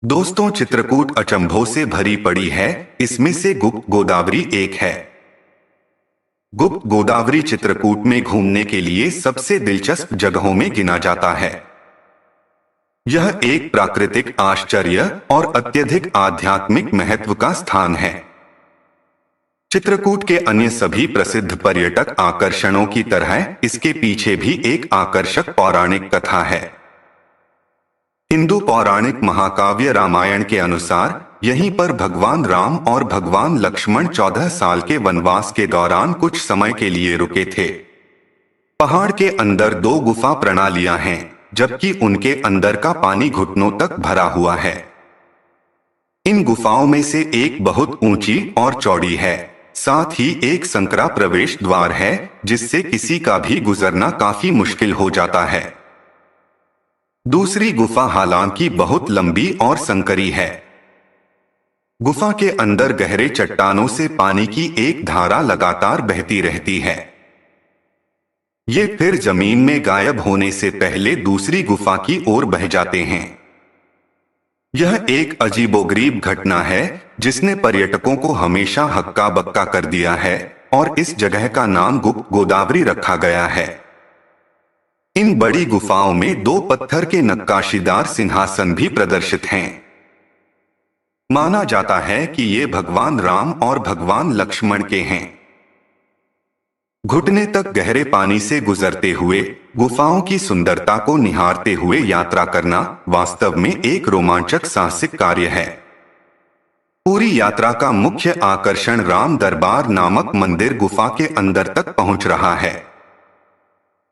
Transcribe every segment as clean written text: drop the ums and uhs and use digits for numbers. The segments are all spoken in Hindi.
दोस्तों, चित्रकूट अचंभों से भरी पड़ी है। इसमें से गुप्त गोदावरी एक है। गुप्त गोदावरी चित्रकूट में घूमने के लिए सबसे दिलचस्प जगहों में गिना जाता है। यह एक प्राकृतिक आश्चर्य और अत्यधिक आध्यात्मिक महत्व का स्थान है। चित्रकूट के अन्य सभी प्रसिद्ध पर्यटक आकर्षणों की तरह इसके पीछे भी एक आकर्षक पौराणिक कथा है। हिंदू पौराणिक महाकाव्य रामायण के अनुसार यहीं पर भगवान राम और भगवान लक्ष्मण 14 साल के वनवास के दौरान कुछ समय के लिए रुके थे। पहाड़ के अंदर 2 गुफा प्रणालियां हैं, जबकि उनके अंदर का पानी घुटनों तक भरा हुआ है। इन गुफाओं में से एक बहुत ऊंची और चौड़ी है, साथ ही एक संकरा प्रवेश द्वार है जिससे किसी का भी गुजरना काफी मुश्किल हो जाता है। दूसरी गुफा हालांकि बहुत लंबी और संकरी है। गुफा के अंदर गहरे चट्टानों से पानी की एक धारा लगातार बहती रहती है। ये फिर जमीन में गायब होने से पहले दूसरी गुफा की ओर बह जाते हैं। यह एक अजीबोगरीब घटना है जिसने पर्यटकों को हमेशा हक्का बक्का कर दिया है और इस जगह का नाम गुप्त गोदावरी रखा गया है। इन बड़ी गुफाओं में 2 पत्थर के नक्काशीदार सिंहासन भी प्रदर्शित हैं। माना जाता है कि ये भगवान राम और भगवान लक्ष्मण के हैं। घुटने तक गहरे पानी से गुजरते हुए गुफाओं की सुंदरता को निहारते हुए यात्रा करना वास्तव में एक रोमांचक साहसिक कार्य है। पूरी यात्रा का मुख्य आकर्षण राम दरबार नामक मंदिर गुफा के अंदर तक पहुंच रहा है।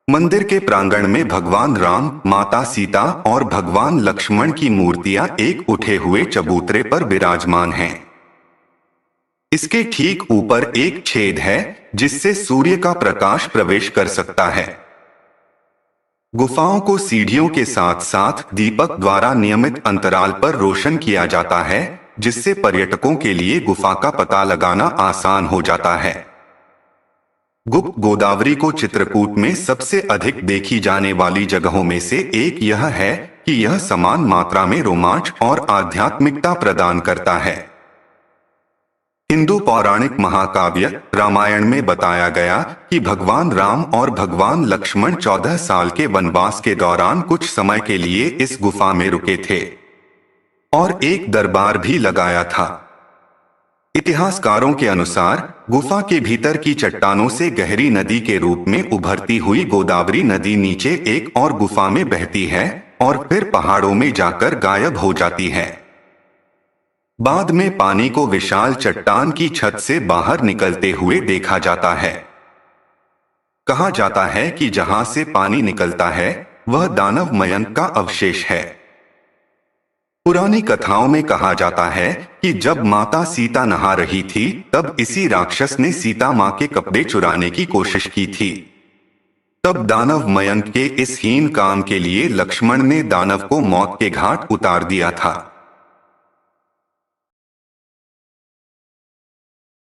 मंदिर के प्रांगण में भगवान राम, माता सीता और भगवान लक्ष्मण की मूर्तियां एक उठे हुए चबूतरे पर विराजमान हैं। इसके ठीक ऊपर एक छेद है जिससे सूर्य का प्रकाश प्रवेश कर सकता है। गुफाओं को सीढ़ियों के साथ साथ दीपक द्वारा नियमित अंतराल पर रोशन किया जाता है, जिससे पर्यटकों के लिए गुफा का पता लगाना आसान हो जाता है। गुप्त गोदावरी को चित्रकूट में सबसे अधिक देखी जाने वाली जगहों में से एक यह है कि यह समान मात्रा में रोमांच और आध्यात्मिकता प्रदान करता है। हिंदू पौराणिक महाकाव्य रामायण में बताया गया कि भगवान राम और भगवान लक्ष्मण 14 साल के वनवास के दौरान कुछ समय के लिए इस गुफा में रुके थे और एक दरबार भी लगाया था। इतिहासकारों के अनुसार गुफा के भीतर की चट्टानों से गहरी नदी के रूप में उभरती हुई गोदावरी नदी नीचे एक और गुफा में बहती है और फिर पहाड़ों में जाकर गायब हो जाती है। बाद में पानी को विशाल चट्टान की छत से बाहर निकलते हुए देखा जाता है। कहा जाता है कि जहां से पानी निकलता है वह दानव मयंक का अवशेष है। पुरानी कथाओं में कहा जाता है कि जब माता सीता नहा रही थी तब इसी राक्षस ने सीता मां के कपड़े चुराने की कोशिश की थी। तब दानव मयंक के इस हीन काम के लिए लक्ष्मण ने दानव को मौत के घाट उतार दिया था।